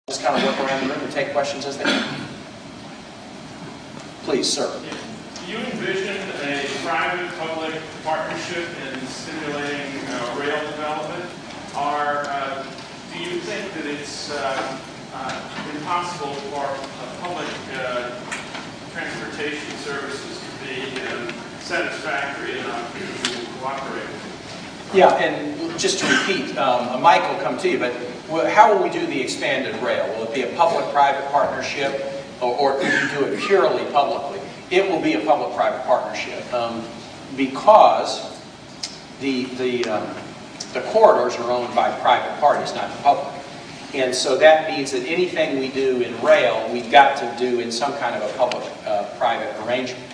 Just kind of work around the room and take questions as they come. Please, sir. Do you envision a private-public partnership in stimulating rail development, or do you think that it's impossible for public transportation services to be satisfactory enough to cooperate? Yeah, and just to repeat, Mike will come to you, but how will we do the expanded rail? Will it be a public-private partnership, or could you do it purely publicly? It will be a public-private partnership because the corridors are owned by private parties, not the public. And so that means that anything we do in rail, we've got to do in some kind of a public-private arrangement.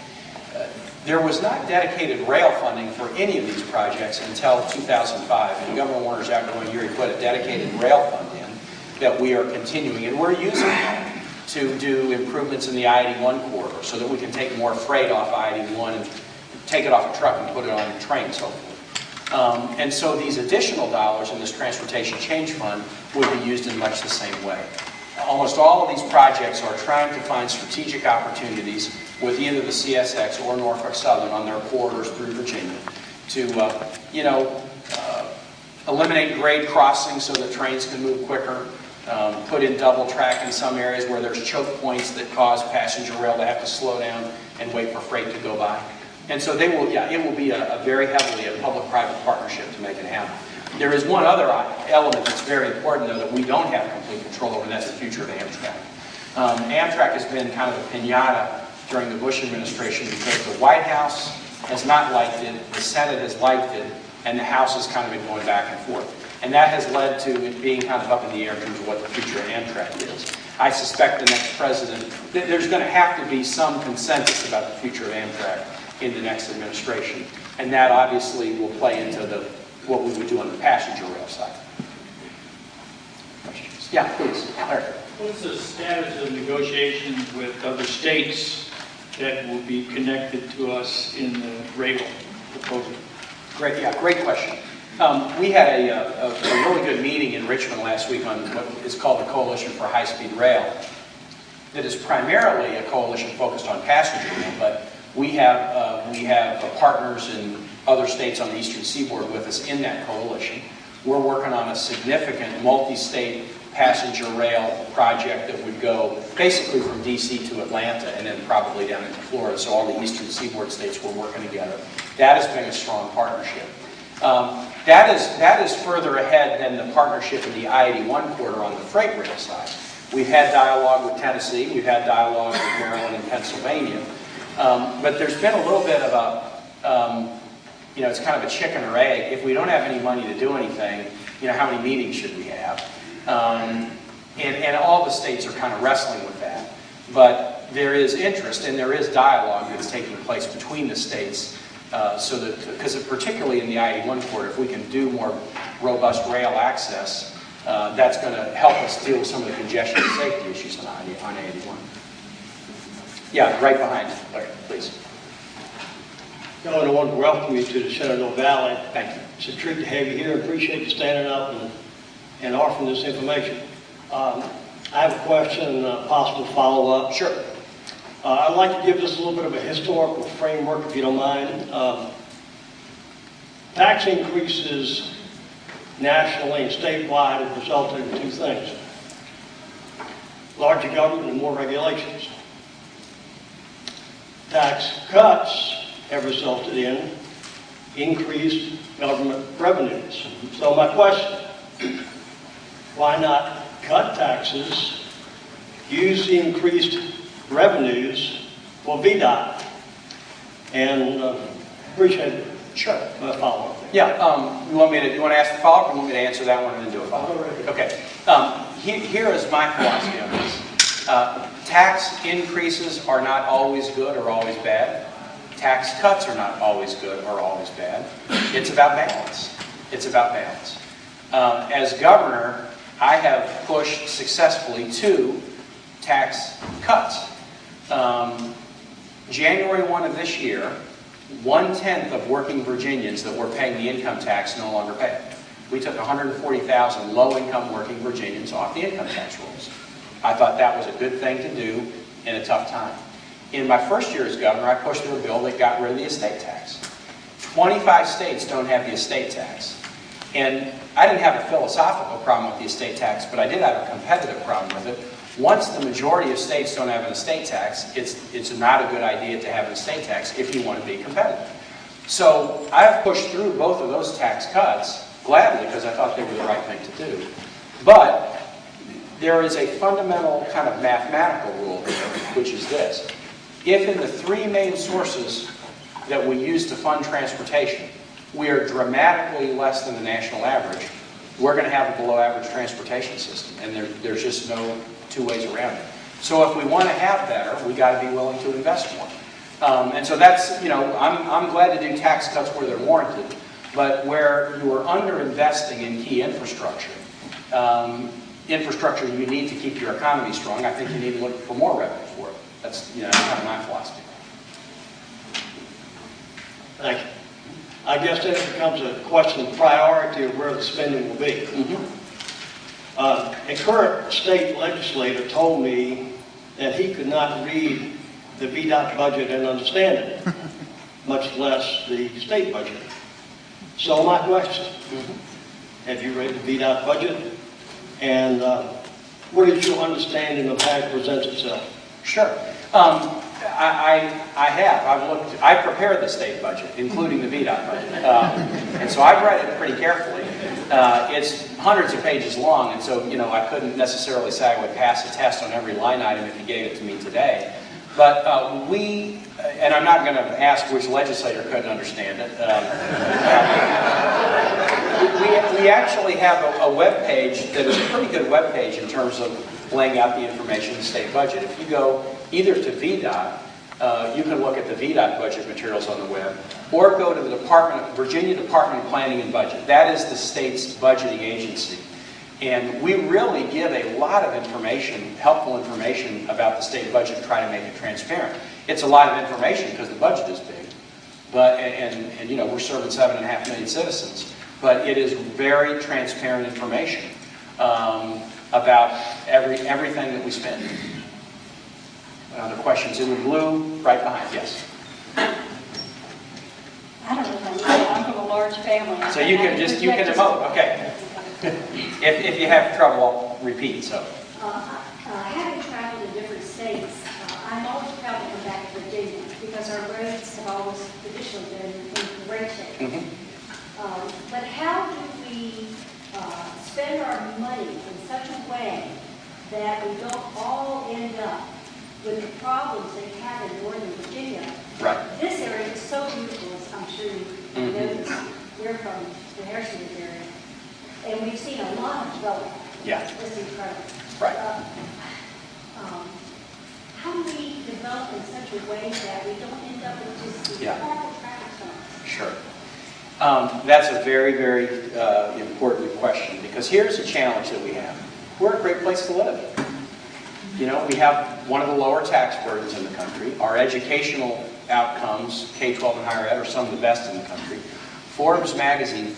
There was not dedicated rail funding for any of these projects until 2005, and Governor Warner's outgoing year, he put a dedicated rail fund in that we are continuing, and we're using that to do improvements in the I-81 corridor so that we can take more freight off I-81 and take it off a truck and put it on trains, hopefully. And so these additional dollars in this Transportation Change Fund would be used in much the same way. Almost all of these projects are trying to find strategic opportunities with either the CSX or Norfolk Southern on their corridors through Virginia to, eliminate grade crossings so that trains can move quicker, put in double track in some areas where there's choke points that cause passenger rail to have to slow down and wait for freight to go by. And so they will, it will be a very heavily a public-private partnership to make it happen. There is one other element that's very important, though, that we don't have complete control over, and that's the future of Amtrak. Amtrak has been kind of a piñata during the Bush administration because the White House has not liked it, the Senate has liked it, and the House has kind of been going back and forth. And that has led to it being kind of up in the air in terms of what the future of Amtrak is. I suspect the next president, there's going to have to be some consensus about the future of Amtrak in the next administration. And that obviously will play into what we would do on the passenger rail side. Questions? Yeah, please. Larry. What's the status of negotiations with other states that will be connected to us in the rail proposal? Great question. We had a really good meeting in Richmond last week on what is called the Coalition for High-Speed Rail. That is primarily a coalition focused on passenger rail, but we have partners in other states on the Eastern Seaboard with us in that coalition. We're working on a significant multi-state passenger rail project that would go basically from DC to Atlanta and then probably down into Florida. So all the Eastern Seaboard states were working together. That has been a strong partnership. That is further ahead than the partnership in the I-81 corridor on the freight rail side. We've had dialogue with Tennessee, we've had dialogue with Maryland and Pennsylvania, but there's been a little bit of a, it's kind of a chicken or egg. If we don't have any money to do anything, how many meetings should we have? And all the states are kind of wrestling with that. But there is interest and there is dialogue that's taking place between the states. So that, because particularly in the I-81 corridor, if we can do more robust rail access, that's going to help us deal with some of the congestion and safety issues on I-81. Yeah, right behind you, Larry, please. Gentlemen, I want to welcome you to the Shenandoah Valley. Thank you. It's a treat to have you here. I appreciate you standing up and offering this information. I have a question and a possible follow-up. Sure. I'd like to give just a little bit of a historical framework, if you don't mind. Tax increases nationally and statewide have resulted in two things: larger government and more regulations. Tax cuts have resulted in increased government revenues. So my question, why not cut taxes, use the increased revenues for VDOT? And appreciate it. Sure. My follow-up. Yeah. You want to ask the follow-up, or you want me to answer that one and then do a follow-up? Okay. Here is my philosophy on this. Tax increases are not always good or always bad. Tax cuts are not always good or always bad. It's about balance. It's about balance. As governor, I have pushed successfully 2 tax cuts. January 1 of this year, 1/10 of working Virginians that were paying the income tax no longer pay. We took 140,000 low-income working Virginians off the income tax rolls. I thought that was a good thing to do in a tough time. In my first year as governor, I pushed through a bill that got rid of the estate tax. 25 states don't have the estate tax. And I didn't have a philosophical problem with the estate tax, but I did have a competitive problem with it. Once the majority of states don't have an estate tax, it's not a good idea to have an estate tax if you want to be competitive. So I've pushed through both of those tax cuts gladly because I thought they were the right thing to do. But there is a fundamental kind of mathematical rule here, which is this. If in the three main sources that we use to fund transportation, we are dramatically less than the national average, we're going to have a below average transportation system, and there's just no two ways around it. So if we want to have better, we got to be willing to invest more. And so that's, you know, I'm glad to do tax cuts where they're warranted, but where you are under-investing in key infrastructure, infrastructure you need to keep your economy strong, I think you need to look for more revenue for it. That's, you know, kind of my philosophy. Thank you. I guess then it becomes a question of priority of where the spending will be. A current state legislator told me that he could not read the VDOT budget and understand it, much less the state budget. So my question, have you read the VDOT budget? And what is your understanding of how it presents itself? Sure. I have. I've looked. I prepared the state budget, including the VDOT budget, and so I've read it pretty carefully. It's hundreds of pages long, and so you know I couldn't necessarily say I would pass a test on every line item if you gave it to me today. But and I'm not going to ask which legislator couldn't understand it. We actually have a web page that is a pretty good web page in terms of laying out the information in the state budget. If you go either to VDOT, you can look at the VDOT budget materials on the web, or go to the Virginia Department of Planning and Budget. That is the state's budgeting agency. And we really give a lot of information, helpful information about the state budget and try to make it transparent. It's a lot of information because the budget is big, but and you know we're serving 7.5 million citizens. But it is very transparent information about everything that we spend. Other questions in the blue, right behind, yes. I don't know, I'm from a large family. So you can emote, okay. If you have trouble, I'll repeat, so. Having traveled in different states, I'm always proud to come back to Virginia because our roads have always traditionally been in great shape. But how do we spend our money in such a way that we don't all end up with the problems they have in Northern Virginia? Right. This area is so beautiful, as I'm sure you noticed. We're from the Harrisonburg area, and we've seen a lot of development. Yeah. It's incredible. Right. How do we develop in such a way that we don't end up with just these horrible traffic stops? Sure. That's a very, very important question, because here's a challenge that we have. We're a great place to live. You know, we have one of the lower tax burdens in the country. Our educational outcomes, K-12 and higher ed, are some of the best in the country. Forbes magazine,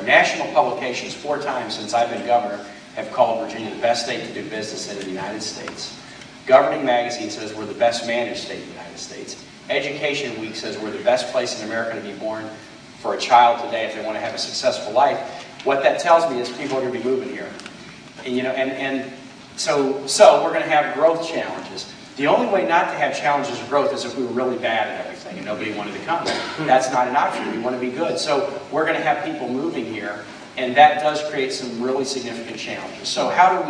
national publications 4 times since I've been governor have called Virginia the best state to do business in the United States. Governing magazine says we're the best managed state in the United States. Education Week says we're the best place in America to be born for a child today if they want to have a successful life. What that tells me is people are going to be moving here. And, you know, so we're going to have growth challenges. The only way not to have challenges of growth is if we were really bad at everything and nobody wanted to come. That's not an option. We want to be good. So we're going to have people moving here, and that does create some really significant challenges. So how do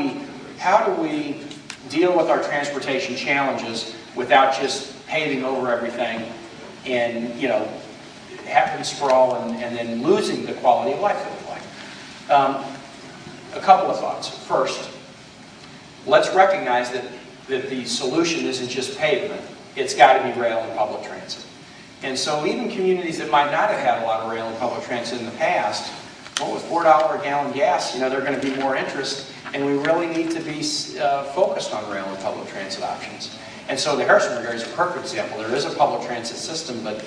we deal with our transportation challenges without just paving over everything and, you know, having sprawl and then losing the quality of life that we like? A couple of thoughts. First, let's recognize that the solution isn't just pavement. It's got to be rail and public transit. And so even communities that might not have had a lot of rail and public transit in the past, well, with $4 a gallon gas, you know, they're going to be more interest, and we really need to be focused on rail and public transit options. And so the Harrisonburg area is a perfect example. There is a public transit system, but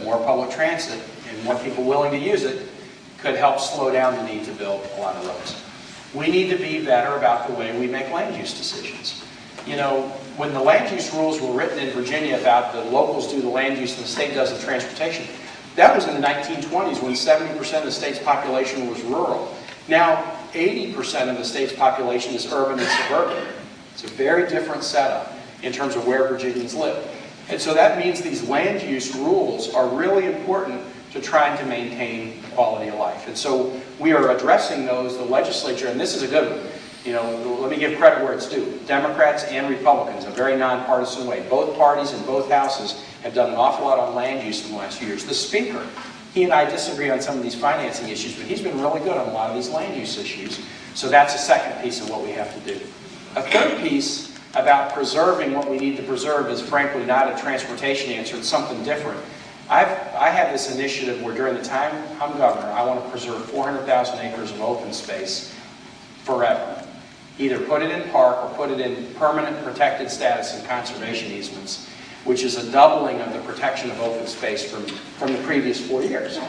more public transit and more people willing to use it could help slow down the need to build a lot of roads. We need to be better about the way we make land use decisions. You know, when the land use rules were written in Virginia about the locals do the land use and the state does the transportation, that was in the 1920s when 70% of the state's population was rural. Now, 80% of the state's population is urban and suburban. It's a very different setup in terms of where Virginians live. And so that means these land use rules are really important to trying to maintain quality of life. And so we are addressing those, the legislature, and this is a good one. You know, let me give credit where it's due. Democrats and Republicans, a very nonpartisan way. Both parties in both houses have done an awful lot on land use in the last few years. The Speaker, he and I disagree on some of these financing issues, but he's been really good on a lot of these land use issues. So that's a second piece of what we have to do. A third piece about preserving what we need to preserve is frankly not a transportation answer, it's something different. I have this initiative where during the time I'm governor, I want to preserve 400,000 acres of open space forever. Either put it in park or put it in permanent protected status and conservation easements, which is a doubling of the protection of open space from the previous 4 years.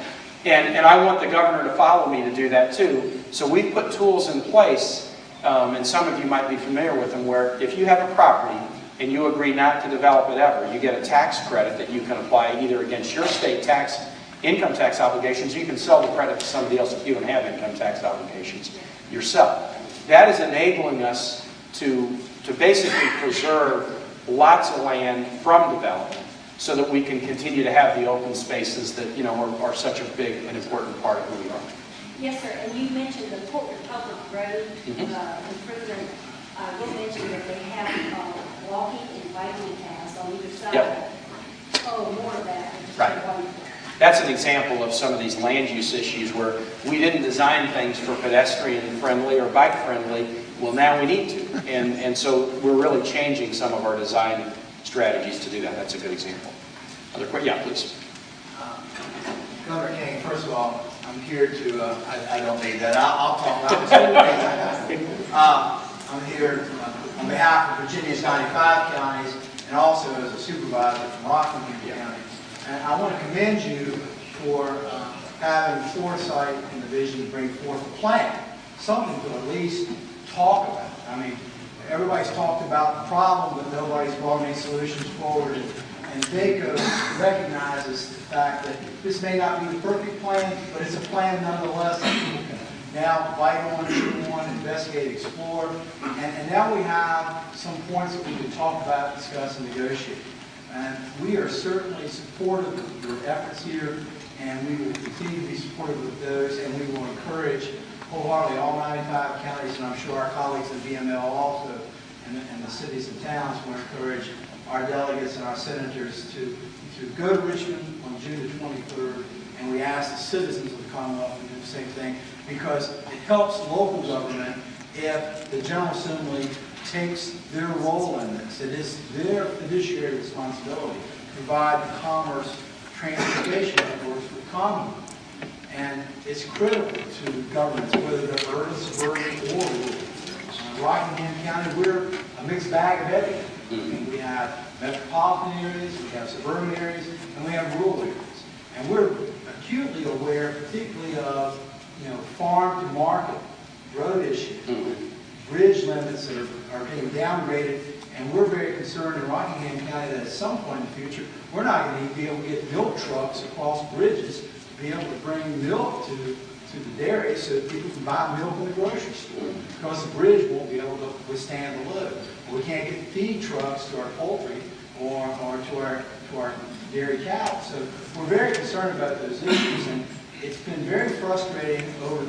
And I want the governor to follow me to do that too. So we've put tools in place, and some of you might be familiar with them, where if you have a property and you agree not to develop it ever, you get a tax credit that you can apply either against your state income tax obligations, or you can sell the credit to somebody else if you don't have income tax obligations yourself. That is enabling us to basically preserve lots of land from development so that we can continue to have the open spaces that, you know, are such a big and important part of who we are. Yes, sir. And you mentioned the Portland Public Road improvement. I will mention that they have walking and biking paths on either side. Yep. Oh, more of that. Right. That's an example of some of these land use issues where we didn't design things for pedestrian friendly or bike friendly. Well, now we need to. And so we're really changing some of our design strategies to do that. That's a good example. Other questions? Yeah, please. Governor Kaine, first of all, I'm here to, I don't need that. I'll talk about I'm here on behalf of Virginia's 95 counties and also as a supervisor from Rockingham County. And I want to commend you for having foresight and the vision to bring forth a plan, something to at least talk about. I mean, everybody's talked about the problem, but nobody's brought any solutions forward. And VACO recognizes the fact that this may not be the perfect plan, but it's a plan nonetheless that people can now bite on, chew on, investigate, explore. And now we have some points that we can talk about, discuss, and negotiate. And we are certainly supportive of your efforts here, and we will continue to be supportive of those, and we will encourage wholeheartedly all 95 counties, and I'm sure our colleagues at VML also, and the cities and towns will encourage our delegates and our senators to go to Richmond on June the 23rd, and we ask the citizens of the Commonwealth to do the same thing, because it helps local government if the General Assembly takes their role in this. It is their fiduciary responsibility to provide the commerce transportation networks for the Commonwealth. And it's critical to governments, whether they're urban, suburban, or rural. Rockingham County, we're a mixed bag of everything. We have metropolitan areas, we have suburban areas, and we have rural areas. And we're acutely aware, particularly of, farm to market road issues, bridge limits that are being downgraded, and we're very concerned in Rockingham County that at some point in the future, we're not going to be able to get milk trucks across bridges to be able to bring milk to the dairy so that people can buy milk in the grocery store, because the bridge won't be able to withstand the load. We can't get feed trucks to our poultry or to our dairy cattle. So we're very concerned about those issues, and it's been very frustrating over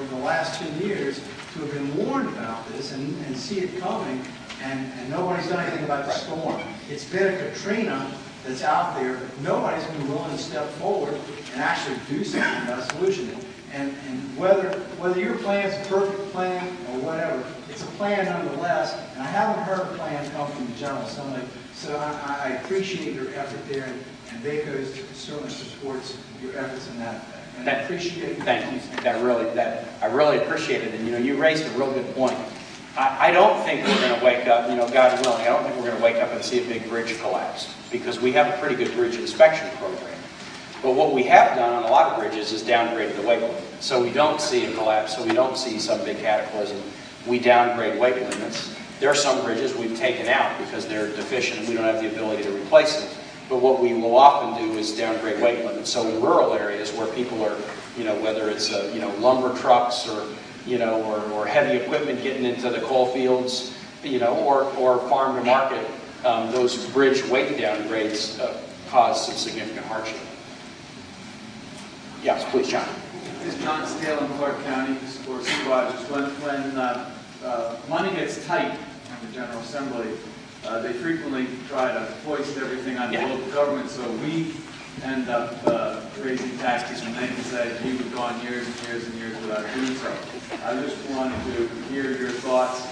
the last 2 years to have been warned about this and see it coming, and nobody's done anything about the storm. It's been a Katrina that's out there, but nobody's been willing to step forward and actually do something about a solution. And whether your plan's a perfect plan or whatever, it's a plan nonetheless, and I haven't heard a plan come from the General Assembly, so I appreciate your effort there, and VACO certainly supports your efforts in that. And I appreciate it. Thank you. I really appreciate it. And you raised a real good point. I don't think we're going to wake up, God willing, I don't think we're going to wake up and see a big bridge collapse, because we have a pretty good bridge inspection program. But what we have done on a lot of bridges is downgraded the weight limit. So we don't see a collapse, so we don't see some big cataclysm. We downgrade weight limits. There are some bridges we've taken out because they're deficient and we don't have the ability to replace them. But what we will often do is downgrade weight limits. So in rural areas where people are, whether it's, lumber trucks or, or heavy equipment getting into the coal fields, or farm to market, those bridge weight downgrades cause some significant hardship. Yes, please, John. This is John Steele in Clark County, Board of Supervisors. When money gets tight in the General Assembly, they frequently try to foist everything on the local government, so we end up raising taxes, and they can say, you've gone years and years and years without doing so. I just wanted to hear your thoughts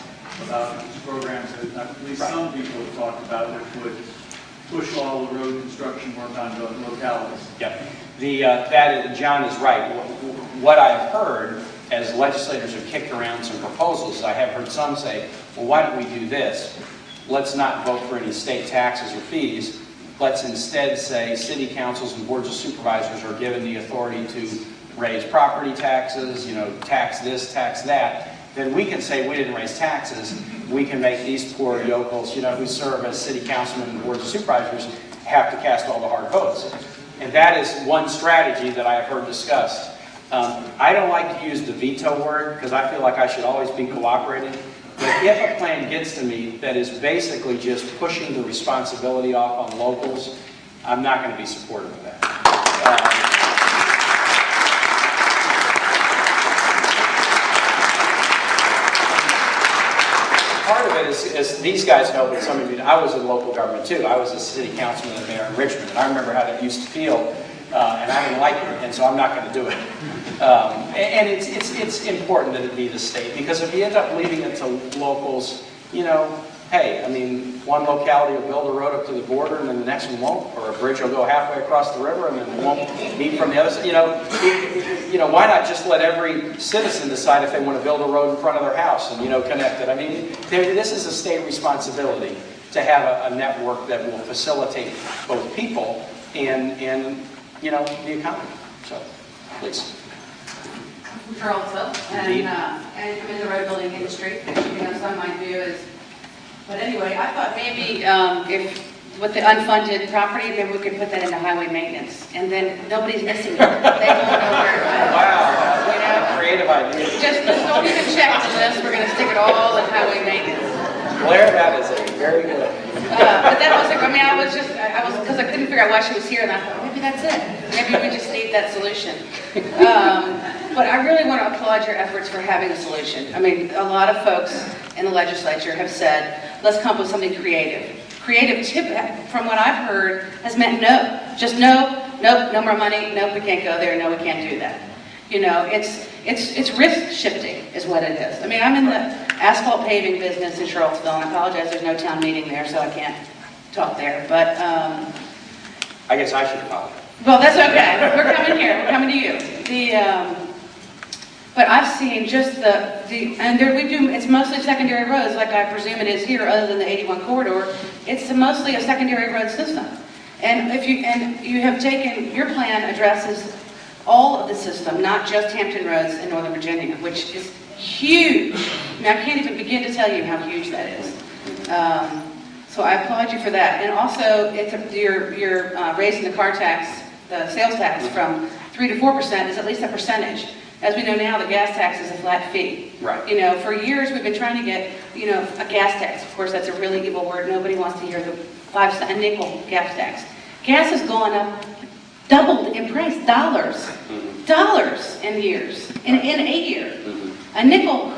about programs that at least some people have talked about that would push all the road construction work onto localities. Yep. John is right. What I've heard as legislators have kicked around some proposals, I have heard some say, well, why don't we do this? Let's not vote for any state taxes or fees. Let's instead say city councils and boards of supervisors are given the authority to raise property taxes, tax this, tax that. Then we can say we didn't raise taxes. We can make these poor yokels, who serve as city councilmen and boards of supervisors, have to cast all the hard votes. And that is one strategy that I have heard discussed. I don't like to use the veto word because I feel like I should always be cooperating. But if a plan gets to me that is basically just pushing the responsibility off on locals, I'm not going to be supportive of that. Part of it is these guys know, but some of you, I was in local government too. I was a city councilman and mayor in Richmond, and I remember how that used to feel, and I didn't like it, and so I'm not going to do it. And it's important that it be the state, because if you end up leaving it to locals, hey, one locality will build a road up to the border, and then the next one won't, or a bridge will go halfway across the river, and then it won't meet from the other side. Why not just let every citizen decide if they want to build a road in front of their house and connect it? This is a state responsibility to have a network that will facilitate both people and the economy. So, please. Also, and I'm in the road building industry. Some might do is, but anyway, I thought maybe if with the unfunded property, maybe we could put that into highway maintenance, and then nobody's missing it. They won't know where it went. Wow, creative idea. Just don't even check the list. We're going to stick it all in highway maintenance. Blair, that is a very good. But that was, because I couldn't figure out why she was here, and I thought, maybe that's it. Maybe we just need that solution. But I really want to applaud your efforts for having a solution. A lot of folks in the legislature have said, let's come up with something creative. Creative tip, from what I've heard, has meant no. Just no, nope, no more money, nope, we can't go there, no, we can't do that. It's risk shifting is what it is. I'm in the asphalt paving business in Charlottesville, and I apologize, there's no town meeting there, so I can't talk there, but... I guess I should apologize. Well, that's okay. We're coming here. We're coming to you. But I've seen just it's mostly secondary roads, like I presume it is here, other than the 81 corridor. It's mostly a secondary road system. And you have taken, your plan addresses all of the system, not just Hampton Roads in Northern Virginia, which is huge. I can't even begin to tell you how huge that is. So I applaud you for that. And also, you're raising the car tax, the sales tax from 3 to 4% is at least a percentage. As we know now, the gas tax is a flat fee. Right. For years we've been trying to get, a gas tax. Of course, that's a really evil word. Nobody wants to hear the 5 cent a nickel gas tax. Gas has gone up, doubled in price, dollars in years, in a year. A nickel,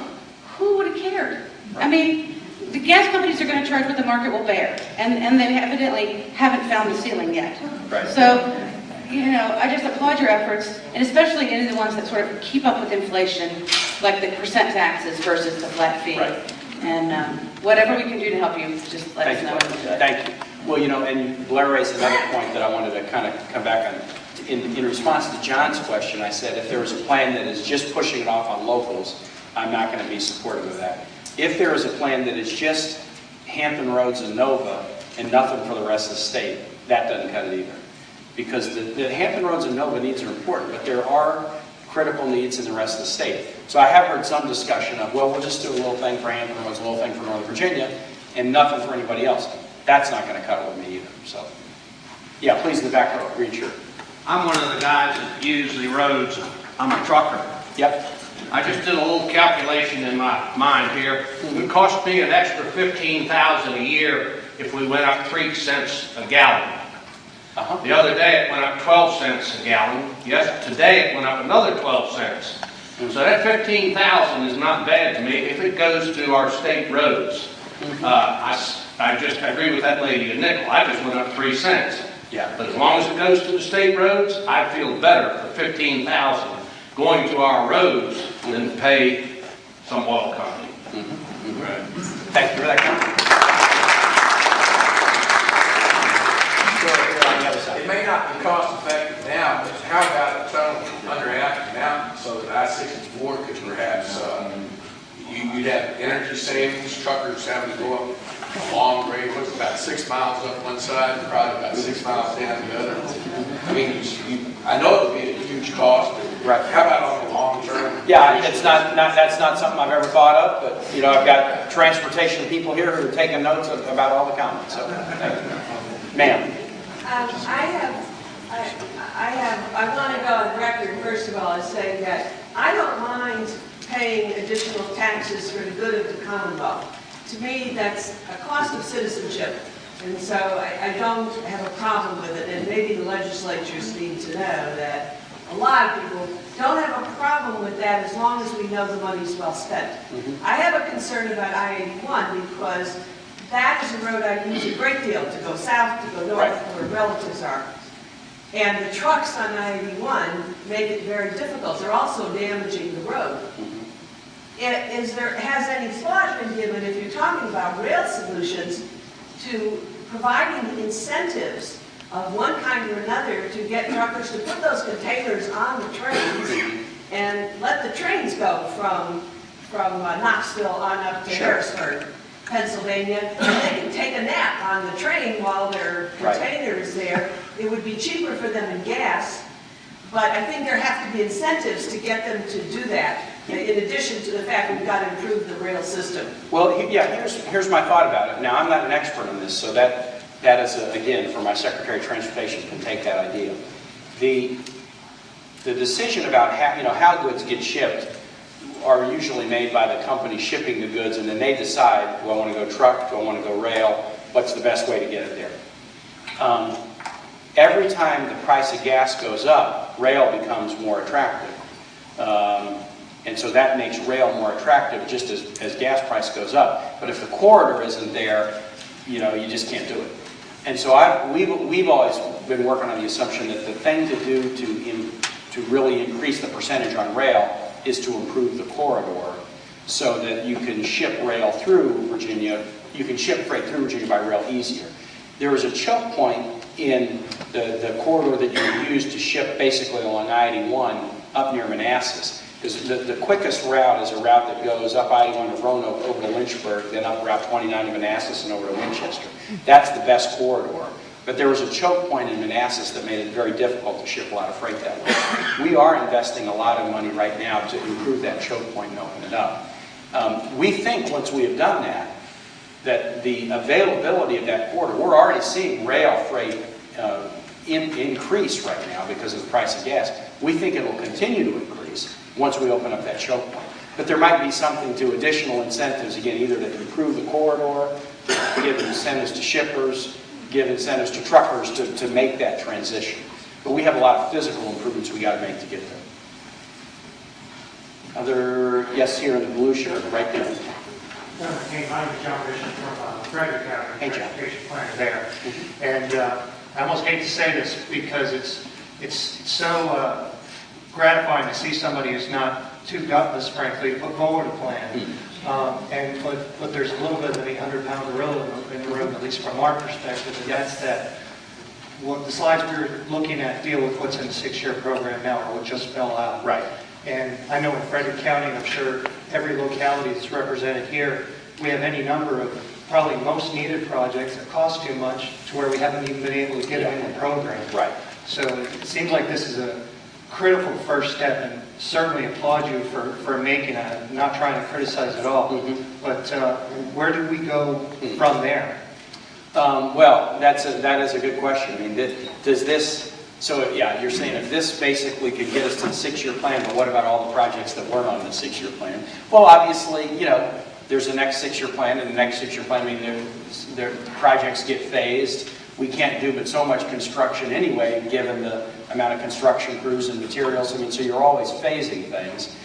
who would have cared? The gas companies are going to charge what the market will bear, and they evidently haven't found the ceiling yet. Right. So, I just applaud your efforts, and especially any of the ones that sort of keep up with inflation, like the percent taxes versus the flat fee. Right. And whatever we can do to help you, just let us know. Thank you. Well, and Blair raised another point that I wanted to kind of come back on. In response to John's question, I said if there was a plan that is just pushing it off on locals, I'm not going to be supportive of that. If there is a plan that is just Hampton Roads and Nova and nothing for the rest of the state, that doesn't cut it either. because the Hampton Roads and Nova needs are important, but there are critical needs in the rest of the state. So I have heard some discussion of, well, we'll just do a little thing for Hampton Roads, a little thing for Northern Virginia, and nothing for anybody else. That's not going to cut it with me either. So, yeah, please in the back row, read your. I'm one of the guys that use the roads. I'm a trucker. Yep. I just did a little calculation in my mind here. It would cost me an extra $15,000 a year if we went up 3 cents a gallon. The other day it went up 12 cents a gallon. Yes, today it went up another 12 cents. So that $15,000 is not bad to me if it goes to our state roads. I just agree with that lady a nickel. I just went up 3 cents. Yeah. But as long as it goes to the state roads, I feel better for $15,000 going to our roads than to pay some oil company. Right. Thank you for that comment. It may not be cost effective now, but how about a tunnel under Apple Mountain so that I-64 could perhaps, you'd have energy savings, truckers having to go up a long grade, what's about 6 miles up one side, and probably about 6 miles down the other. I mean, I know it would be a huge cost, but right. How about on the long term? Yeah, it's that's not something I've ever thought of, but you know, I've got transportation people here who are taking notes about all the comments. So, thank you, ma'am. I want to go on record, first of all, as saying that I don't mind paying additional taxes for the good of the Commonwealth. To me, that's a cost of citizenship. And so I don't have a problem with it. And maybe the legislatures need to know that a lot of people don't have a problem with that as long as we know the money's well spent. I have a concern about I-81 because that is a road I use a great deal to go south, to go north, where relatives are. And the trucks on I-81 make it very difficult. They're also damaging the road. Has any thought been given, if you're talking about rail solutions, to providing incentives of one kind or another to get truckers to put those containers on the trains and let the trains go from Knoxville on up to Harrisburg, Pennsylvania, and they can take a nap on the train while their container is there. It would be cheaper for them in gas, but I think there have to be incentives to get them to do that, in addition to the fact we've got to improve the rail system. Well, yeah, here's my thought about it. Now, I'm not an expert on this, so that is, again, for my Secretary of Transportation can take that idea. The decision about how goods get shipped are usually made by the company shipping the goods, and then they decide, do I want to go truck, do I want to go rail, what's the best way to get it there. Every time the price of gas goes up, rail becomes more attractive. And so that makes rail more attractive just as gas price goes up. But if the corridor isn't there, you just can't do it. And so we've always been working on the assumption that the thing to do to really increase the percentage on rail is to improve the corridor so that you can ship rail through Virginia, you can ship freight through Virginia by rail easier. There is a choke point in the corridor that you use to ship basically along I-81 up near Manassas. Because the quickest route is a route that goes up I-81 to Roanoke over to Lynchburg, then up Route 29 to Manassas and over to Winchester. That's the best corridor. But there was a choke point in Manassas that made it very difficult to ship a lot of freight that way. We are investing a lot of money right now to improve that choke point and open it up. We think once we have done that the availability of that corridor, we're already seeing rail freight increase right now because of the price of gas. We think it will continue to increase once we open up that choke point. But there might be something to additional incentives, again, either to improve the corridor, to give incentives to shippers, give incentives to truckers to make that transition. But we have a lot of physical improvements we got to make to get there. Yes, here in the blue shirt, right there. Kaine, my name is John Bishop from Frederick County, hey, transportation planner there. And I almost hate to say this because it's so gratifying to see somebody who's not too gutless, frankly, to put forward a plan. But there's a little bit of the 100-pound gorilla in the room, at least from our perspective, and that's that what the slides we were looking at deal with what's in the 6-year program now, or what just fell out. Right. And I know in Frederick County, and I'm sure every locality that's represented here, we have any number of probably most needed projects that cost too much to where we haven't even been able to get them in the program. Right. So it seems like this is a critical first step, and certainly applaud you for making it. I'm not trying to criticize at all, but where do we go from there? Well, that is a good question. I mean, does this, so yeah, you're saying if this basically could get us to the 6-year plan, but what about all the projects that weren't on the 6-year plan? Well, obviously, you know, there's a next 6-year plan, and the next 6-year plan, I mean, their projects get phased. We can't do but so much construction anyway, given the amount of construction crews and materials. I mean, so you're always phasing things.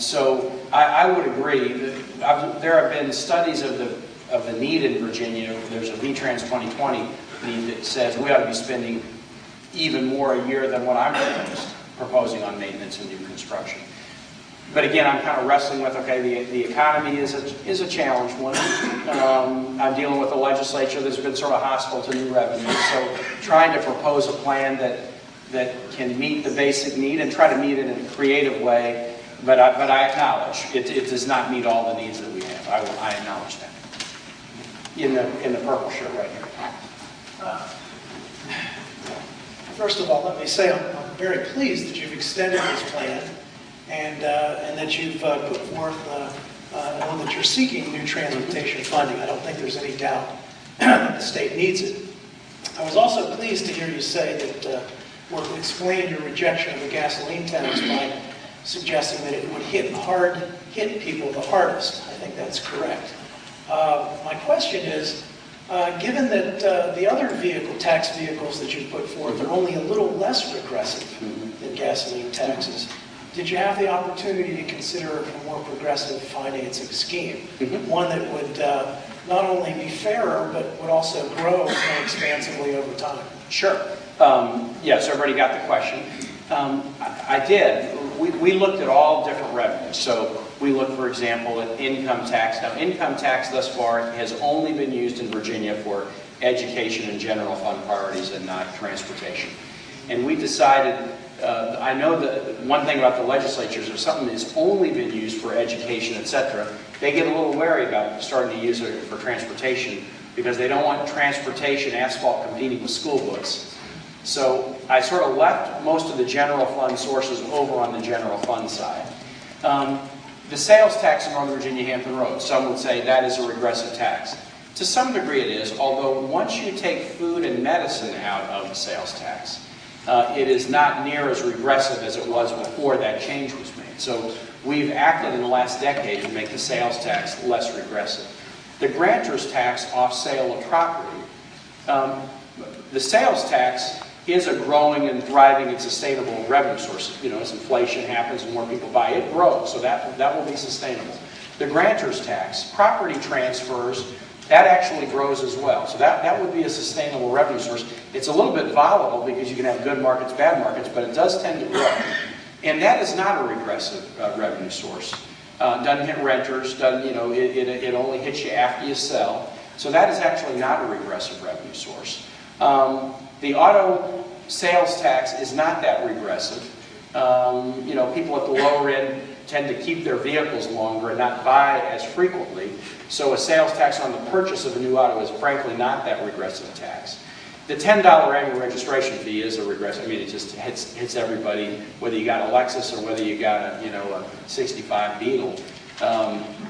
So I would agree that there have been studies of the need in Virginia. There's a VTrans 2020 need that says we ought to be spending even more a year than what I'm proposing on maintenance and new construction. But again, I'm kind of wrestling with, okay, the economy is a challenged one. I'm dealing with a legislature that's been sort of hostile to new revenue. So trying to propose a plan that can meet the basic need and try to meet it in a creative way. But I acknowledge it does not meet all the needs that we have. I acknowledge that. In the purple shirt right here. First of all, let me say I'm very pleased that you've extended this plan and that you've put forth, and that you're seeking new transportation funding. I don't think there's any doubt that the state needs it. I was also pleased to hear you say that, or explain your rejection of the gasoline tax by suggesting that it would hit people the hardest. I think that's correct. My question is, given that the other tax vehicles that you put forth are only a little less regressive than gasoline taxes, did you have the opportunity to consider a more progressive financing scheme? One that would not only be fairer, but would also grow more expansively over time? Sure. Yes, everybody got the question. I did. We looked at all different revenues. So we looked, for example, at income tax. Now, income tax thus far has only been used in Virginia for education and general fund priorities and not transportation. And we decided, I know that one thing about the legislatures, if something has only been used for education, etc., they get a little wary about starting to use it for transportation because they don't want transportation asphalt competing with school books. So I sort of left most of the general fund sources over on the general fund side. The sales tax in Northern Virginia Hampton Roads, some would say that is a regressive tax. To some degree it is, although once you take food and medicine out of the sales tax, it is not near as regressive as it was before that change was made. So we've acted in the last decade to make the sales tax less regressive. The grantor's tax off sale of property, the sales tax is a growing and thriving and sustainable revenue source. You know, as inflation happens and more people buy, it grows, so that will be sustainable. The grantor's tax, property transfers, that actually grows as well. So that would be a sustainable revenue source. It's a little bit volatile because you can have good markets, bad markets, but it does tend to grow. And that is not a regressive revenue source. Doesn't hit renters, doesn't, you know, it only hits you after you sell. So that is actually not a regressive revenue source. The auto sales tax is not that regressive. You know, people at the lower end tend to keep their vehicles longer and not buy as frequently. So a sales tax on the purchase of a new auto is frankly not that regressive tax. The $10 annual registration fee is a regressive. I mean, it just hits everybody, whether you got a Lexus or whether you got a 65 Beetle.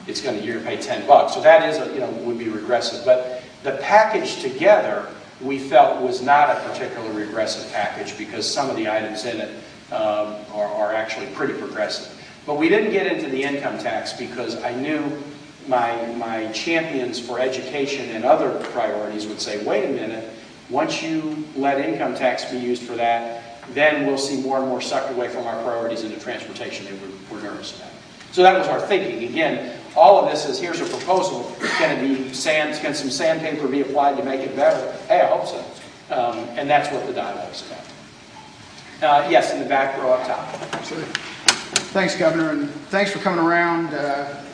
It's going to you're going to pay $10. So that is would be regressive. But the package together we felt was not a particularly regressive package because some of the items in it are actually pretty progressive. But we didn't get into the income tax because I knew my champions for education and other priorities would say, wait a minute, once you let income tax be used for that, then we'll see more and more sucked away from our priorities into transportation. They were nervous about it. So that was our thinking. Again, all of this is, here's a proposal, can some sandpaper be applied to make it better? Hey, I hope so. And that's what the dialogue's about. Yes, in the back row up top. Sure. Thanks, Governor, and thanks for coming around.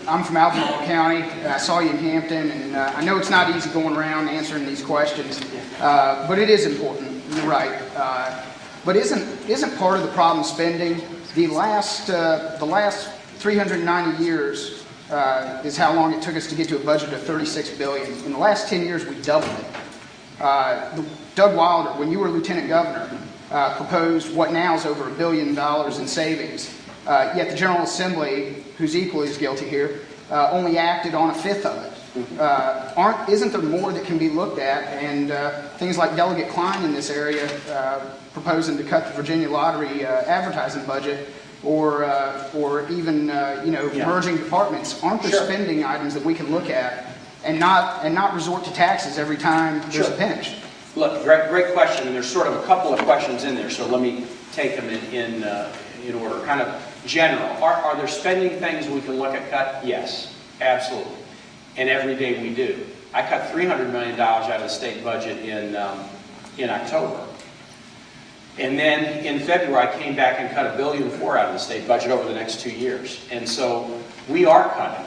I'm from Albemarle County. I saw you in Hampton, and I know it's not easy going around answering these questions, but it is important. You're right. But isn't part of the problem spending? The last 390 years is how long it took us to get to a budget of $36 billion. In the last 10 years, we doubled it. Doug Wilder, when you were Lieutenant Governor, proposed what now is over $1 billion in savings. Yet the General Assembly, who's equally as guilty here, only acted on a fifth of it. Isn't there more that can be looked at? And things like Delegate Kaine in this area proposing to cut the Virginia Lottery advertising budget, or even merging departments. Aren't there spending items that we can look at and not resort to taxes every time there's a pinch? Look, great question, and there's sort of a couple of questions in there, so let me take them in order. Kind of general. Are there spending things we can look at cut? Yes, absolutely. And every day we do. I cut $300 million out of the state budget in October. And then in February, I came back and cut $1.4 billion out of the state budget over the next 2 years. And so we are cutting.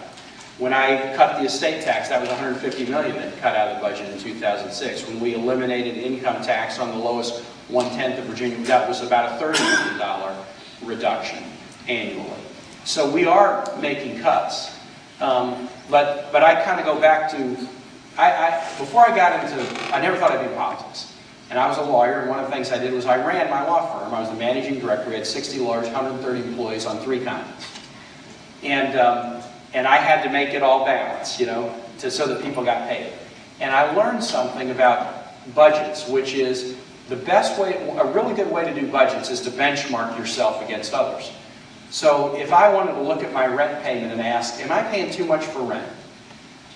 When I cut the estate tax, that was $150 million that cut out of the budget in 2006. When we eliminated income tax on the lowest 1/10 of Virginia, that was about a $30 million reduction annually. So we are making cuts. But I kind of go back to, before I got into, I never thought I'd be in politics. And I was a lawyer, and one of the things I did was I ran my law firm. I was the managing director. We had 60 lawyers, 130 employees on 3 continents. And I had to make it all balance, so that people got paid. And I learned something about budgets, which is the best way, a really good way to do budgets is to benchmark yourself against others. So if I wanted to look at my rent payment and ask, am I paying too much for rent?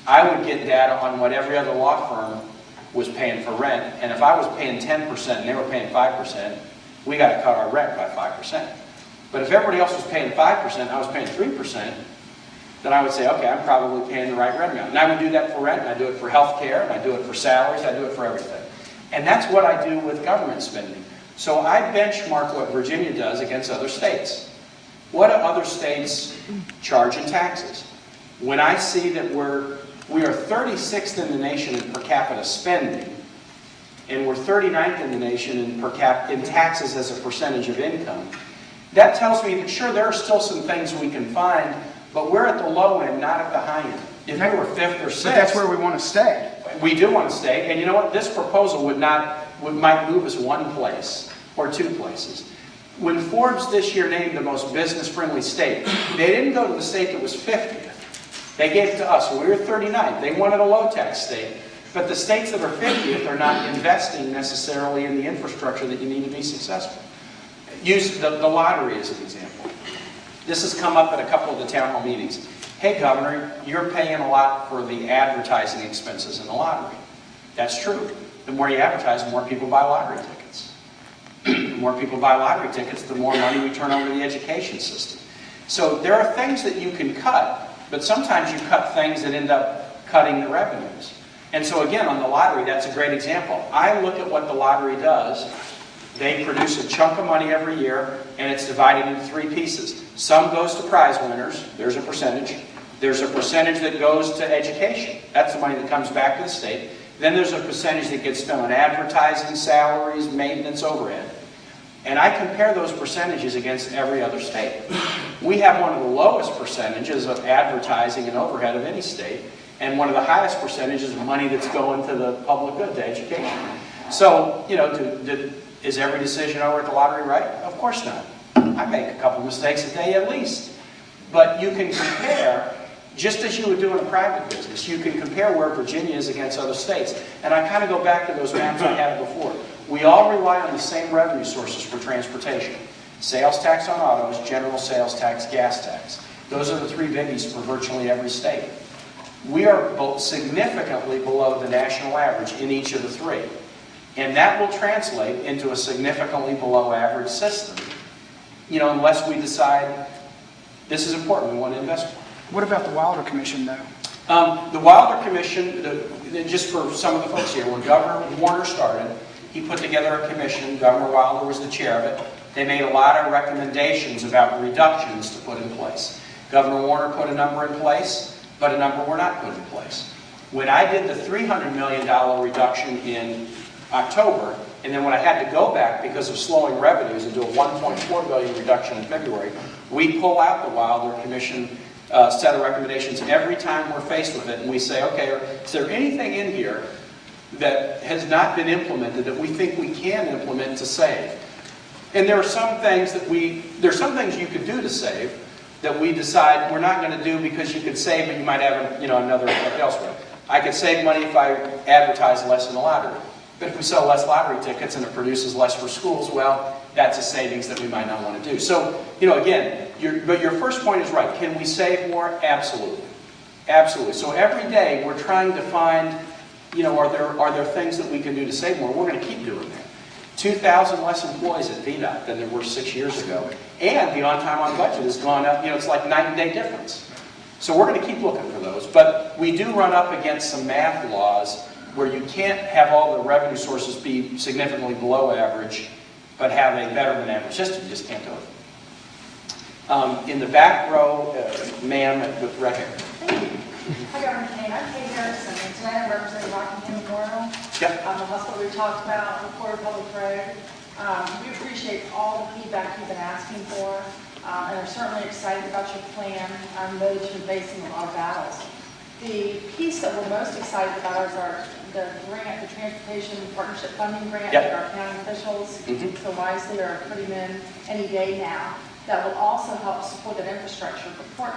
I would get data on what every other law firm was paying for rent. And if I was paying 10% and they were paying 5%, we got to cut our rent by 5%. But if everybody else was paying 5% and I was paying 3%, then I would say, okay, I'm probably paying the right rent amount. And I would do that for rent, and I do it for health care, and I do it for salaries, I do it for everything. And that's what I do with government spending. So I benchmark what Virginia does against other states. What do other states charge in taxes? When I see that we are 36th in the nation in per capita spending, and we're 39th in the nation in taxes as a percentage of income, that tells me that sure, there are still some things we can find, but we're at the low end, not at the high end. If we were 5th or 6th... But that's where we want to stay. We do want to stay, and you know what? This proposal might move us 1 place or 2 places. When Forbes this year named the most business-friendly state, they didn't go to the state that was 50th. They gave it to us. We were 39th. They wanted a low-tax state. But the states that are 50th are not investing necessarily in the infrastructure that you need to be successful. Use the lottery as an example. This has come up at a couple of the town hall meetings. Hey, Governor, you're paying a lot for the advertising expenses in the lottery. That's true. The more you advertise, the more people buy lottery tickets. The more people buy lottery tickets, the more money we turn over to the education system. So there are things that you can cut, but sometimes you cut things that end up cutting the revenues. And so again, on the lottery, that's a great example. I look at what the lottery does. They produce a chunk of money every year, and it's divided into 3 pieces. Some goes to prize winners. There's a percentage. There's a percentage that goes to education. That's the money that comes back to the state. Then there's a percentage that gets spent on advertising, salaries, maintenance, overhead. And I compare those percentages against every other state. We have one of the lowest percentages of advertising and overhead of any state, and one of the highest percentages of money that's going to the public good, to education. So, is every decision over at the lottery right? Of course not. I make a couple mistakes a day at least. But you can compare, just as you would do in a private business, you can compare where Virginia is against other states. And I kind of go back to those maps I had before. We all rely on the same revenue sources for transportation. Sales tax on autos, general sales tax, gas tax. Those are the 3 biggies for virtually every state. We are both significantly below the national average in each of the 3. And that will translate into a significantly below average system, unless we decide this is important, we want to invest more. What about the Wilder Commission, though? The Wilder Commission, just for some of the folks here, when Governor Warner started, he put together a commission. Governor Wilder was the chair of it. They made a lot of recommendations about reductions to put in place. Governor Warner put a number in place, but a number were not put in place. When I did the $300 million reduction in October, and then when I had to go back because of slowing revenues and do a $1.4 billion reduction in February, we pull out the Wilder Commission set of recommendations every time we're faced with it, and we say, okay, is there anything in here that has not been implemented that we think we can implement to save? And there are some things there's some things you could do to save that we decide we're not going to do because you could save, but you might have another elsewhere. I could save money if I advertise less in the lottery. But if we sell less lottery tickets and it produces less for schools, well, that's a savings that we might not want to do. So, again, but your first point is right. Can we save more? Absolutely. Absolutely. So every day we're trying to find, are there things that we can do to save more? We're going to keep doing that. 2,000 less employees at VDOT than there were 6 years ago. And the on-time on budget has gone up, it's like night and day difference. So we're going to keep looking for those. But we do run up against some math laws where you can't have all the revenue sources be significantly below average, but have a better than average system. You just can't do it. In the back row, ma'am with red hair. Thank you. Hi, Governor Kaine. I'm Kaine Harrison, and tonight I'm representing Rockingham Memorial. Yep. The hospital we talked about, the Porter Public Road. We appreciate all the feedback you've been asking for, and are certainly excited about your plan. I know that you're facing a lot of battles. The piece that we're most excited about is the grant, the Transportation Partnership Funding Grant that our county officials so wisely are putting in any day now. That will also help support that infrastructure. But Fort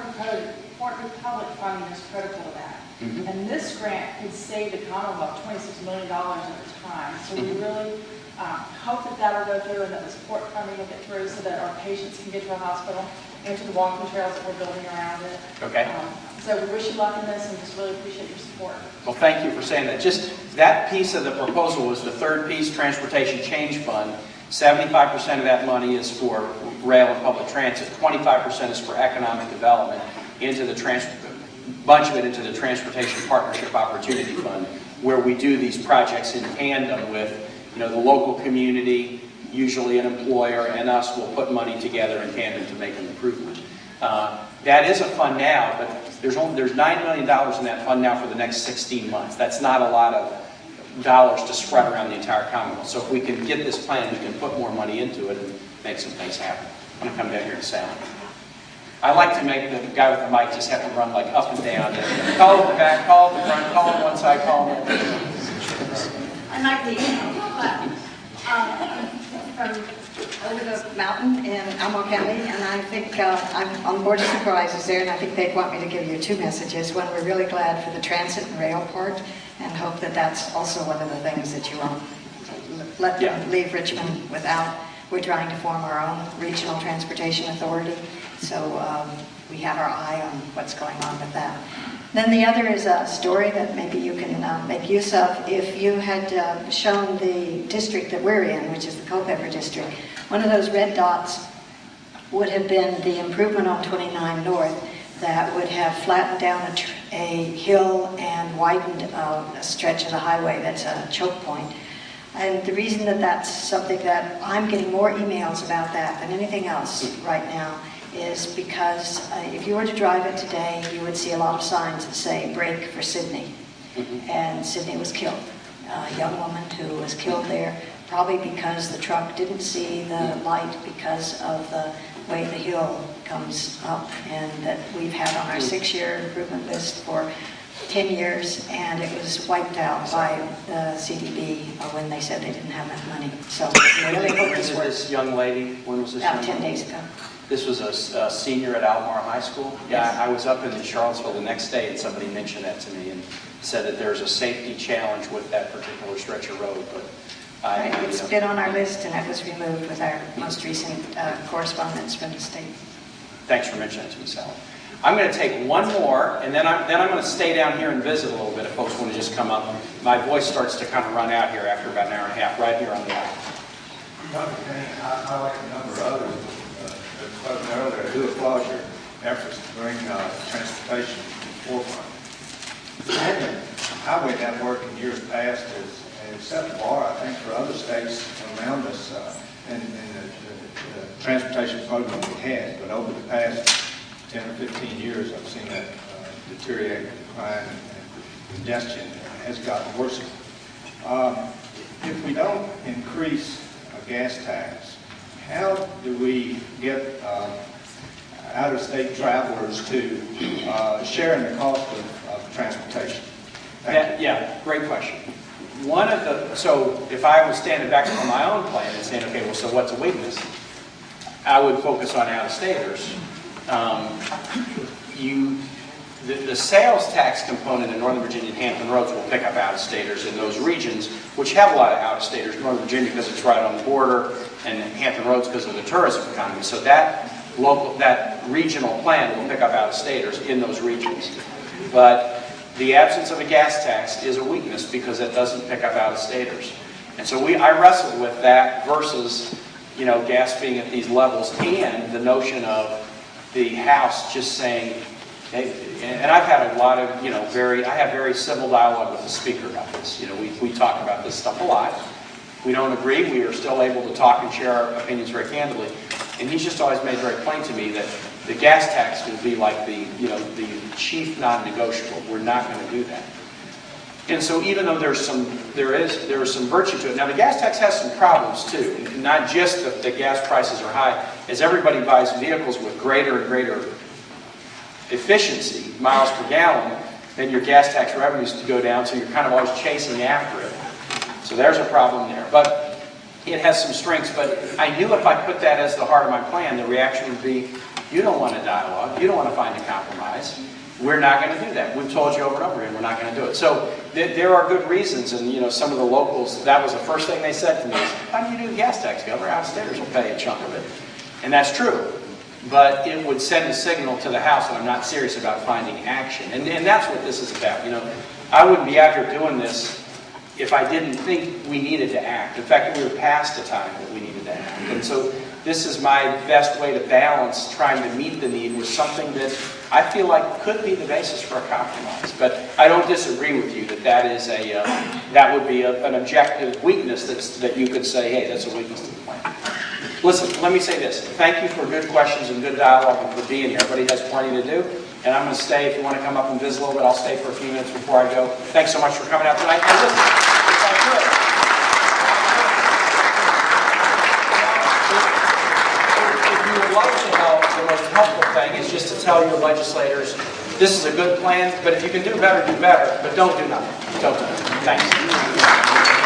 Republic funding is critical to that. And this grant could save the Commonwealth $26 million over time. So we really hope that that'll go through and that the support funding will get through so that our patients can get to the hospital and to the walking trails that we're building around it. Okay. So we wish you luck in this and just really appreciate your support. Well, thank you for saying that. Just that piece of the proposal was the third piece, Transportation Change Fund. 75% of that money is for rail and public transit. 25% is for economic development. Bunch of it into the Transportation Partnership Opportunity Fund, where we do these projects in tandem with, the local community, usually an employer, and us will put money together in tandem to make an improvement. That is a fund now, but there's $9 million in that fund now for the next 16 months. That's not a lot of dollars to spread around the entire Commonwealth. So if we can get this plan, we can put more money into it and make some things happen. I'm going to come down here and say I like to make the guy with the mic just have to run like up and down. Call it the back, call it the front, call it one side, call it the other. I might be from over the mountain in Albemarle County, and I think I'm on the Board of Supervisors there, and I think they'd want me to give you two messages. One, we're really glad for the transit and rail part, and hope that that's also one of the things that you won't let them leave Richmond without. We're trying to form our own regional transportation authority, so we have our eye on what's going on with that. Then the other is a story that maybe you can make use of. If you had shown the district that we're in, which is the Culpeper district, one of those red dots would have been the improvement on 29 North that would have flattened down a hill and widened a stretch of the highway that's a choke point. And the reason that that's something that I'm getting more emails about that than anything else right now is because if you were to drive it today, you would see a lot of signs that say, "Brake for Sydney." And Sydney was killed. A young woman who was killed there, probably because the truck didn't see the light because of the way the hill comes up, and that we've had on our 6-year improvement list for 10 years, and it was wiped out by the CDB when they said they didn't have enough money. So we really hope this works. This young lady, when was this? About 10 days ago. This was a senior at Albemarle High School. Yeah, I was up in Charlottesville the next day, and somebody mentioned that to me and said that there's a safety challenge with that particular stretch of road. But It's been on our list, and it was removed with our most recent correspondence from the state. Thanks for mentioning that to me, Sally. I'm going to take one more, and then I'm going to stay down here and visit a little bit if folks want to just come up. My voice starts to kind of run out here after about an hour and a half, right here on the aisle. Dr. Kaine, I like a number of others that spoke earlier. I do applaud your efforts to bring transportation to the forefront. The highway network in years past has set the bar, I think, for other states around us in the transportation program we had. But over the past 10 or 15 years, I've seen that deteriorate, decline, and congestion has gotten worse. If we don't increase a gas tax, how do we get out-of-state travelers to share in the cost of transportation? Yeah, great question. so if I was standing back from my own plan and saying, okay, well, so what's a weakness? I would focus on out-of-staters. The sales tax component in Northern Virginia and Hampton Roads will pick up out-of-staters in those regions, which have a lot of out-of-staters. Northern Virginia because it's right on the border, and Hampton Roads because of the tourism economy. So that regional plan will pick up out-of-staters in those regions. But the absence of a gas tax is a weakness because it doesn't pick up out-of-staters. And so I wrestled with that versus, gas being at these levels and the notion of the House just saying, and I've had a lot of, I have very civil dialogue with the Speaker about this. We talk about this stuff a lot. We don't agree. We are still able to talk and share our opinions very candidly. And he's just always made very plain to me that the gas tax will be like the chief non-negotiable. We're not going to do that. And so even though there is some virtue to it. Now the gas tax has some problems too. Not just that the gas prices are high. As everybody buys vehicles with greater and greater efficiency, miles per gallon, then your gas tax revenues go down, so you're kind of always chasing after it. So there's a problem there. But it has some strengths, but I knew if I put that as the heart of my plan, the reaction would be, you don't want a dialogue, you don't want to find a compromise. We're not going to do that. We've told you over and over again, we're not going to do it. So there are good reasons, and some of the locals, that was the first thing they said to me, is, why do you do gas tax, Governor? Out-of-staters will pay a chunk of it. And that's true. But it would send a signal to the House that I'm not serious about finding action. And that's what this is about. I wouldn't be out here doing this if I didn't think we needed to act. In fact, we were past the time that we needed to act. And so this is my best way to balance trying to meet the need with something that I feel like could be the basis for a compromise. But I don't disagree with you that would be an objective weakness that you could say, hey, that's a weakness to the plan. Listen, let me say this. Thank you for good questions and good dialogue and for being here. Everybody has plenty to do. And I'm going to stay. If you want to come up and visit a little bit, I'll stay for a few minutes before I go. Thanks so much for coming out tonight. And listen, if I could, if you would like to help, the most helpful thing is just to tell your legislators, this is a good plan, but if you can do better, do better. But don't do nothing. Don't do nothing. Thanks.